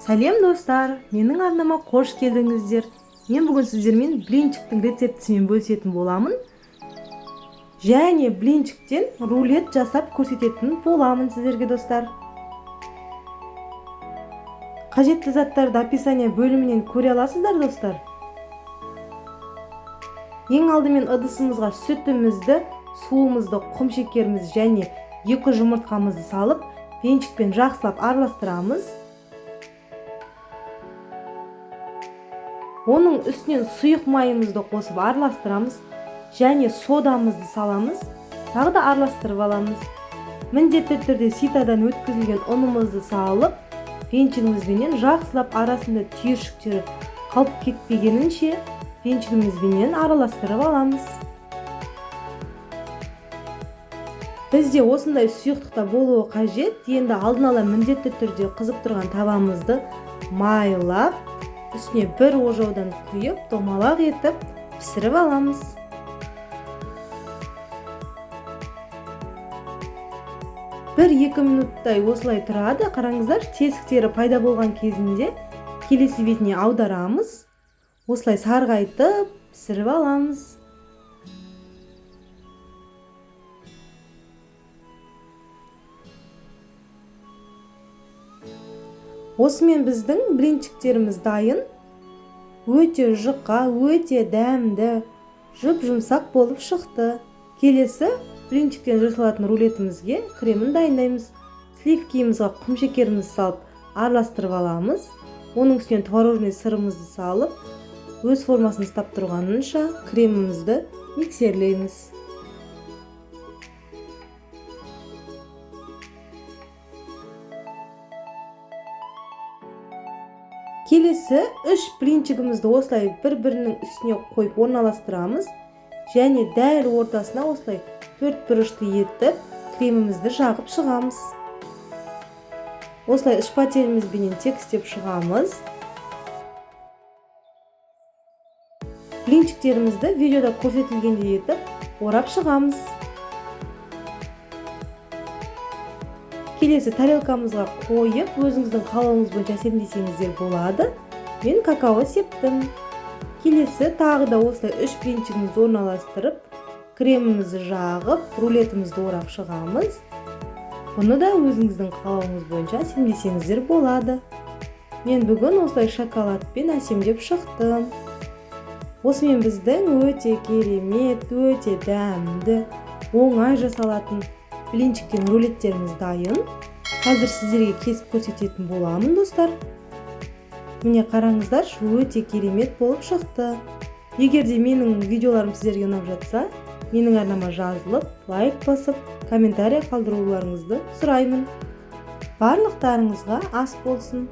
Сәлем достар, менің арнама қош келдіңіздер. Мен бүгін сіздермен блинчиктің рецептісімен бөлісетін боламын. Және блинчиктен рулет жасап көрсететін боламын сіздерге достар. Қажетті заттарды описание бөлімінен көре аласыздар достар. Ең алдымен ыдысымызға сүтімізді, суымызды, құмшекерімізді және 2 жұмыртқамызды салып, блинчикпен жақсылап араластырамыз. Оның үстінен сұйық майымызды қосып араластырамыз және содамызды саламыз. Тағы да араластырып аламыз. Міндетті түрде ситадан өткізілген ұнымызды салып, венчигімізбенен жақсылап арасында түйіршіктері қалып кетпегенінше венчигімізбенен араластырып аламыз. Бізде осындай сұйықтықта болуы қажет. Енді алдын ала міндетті түрде қызып тұрған табамызды майлап, үстіне бір ожаудан құйып, домалақ етіп пісіріп аламыз. Бір 2 минуттай осылай тұрады. Қараңыздар, тесіктері пайда болған кезінде келесі бетіне аударамыз. Осылай сарғайтып пісіріп аламыз. Осымен біздің блинчиктеріміз дайын. Өте жұқа, өте дәмді, жұп-жұмсақ болып шықты. Келесі блинчиктен жасалатын рулетімізге кремін дайындаймыз. Сливкимізге құмшекерімізді салып араластырып аламыз. Оның үстінен творожный сырымызды салып, өз формасын ұстап тұрғанынша кремімізді миксерлейміз. Келесі 3 блинчигімізді осылай бір-бірінің үстіне қойып орналастырамыз. Және дәл ортасына осылай 4 бұрышты етіп, кремімізді жағып шығамыз. Осылай шпателімізбенен тегістеп шығамыз. Блинчиктерімізді видеода көрсетілгендей етіп орап шығамыз. Келесі тарелкамызға қойып, өзіңіздің қалауыңыз бойынша сепсеңіздер болады. Мен какао септім. Келесі тағы да осылай 3 блинчигімізді орналастырып, кремімізді жағып, рулетімізді орап шығамыз. Бұны да өзіңіздің қалауыңыз бойынша сепсеңіздер болады. Мен бүгін осылай шоколадпен әсемдеп шықтым. Осымен біздің өте керемет, өте дәмді, оңай жасалатын блинчиктен рулеттеріміз дайын. Қазір сіздерге кесіп көрсететін боламын достар. Міне қараңыздар, өте керемет болып шықты. Егер де менің видеоларым сіздерге ұнап жатса, менің арнама жазылып, лайк басып, комментарий қалдыруларыңызды сұраймын. Барлықтарыңызға ас болсын.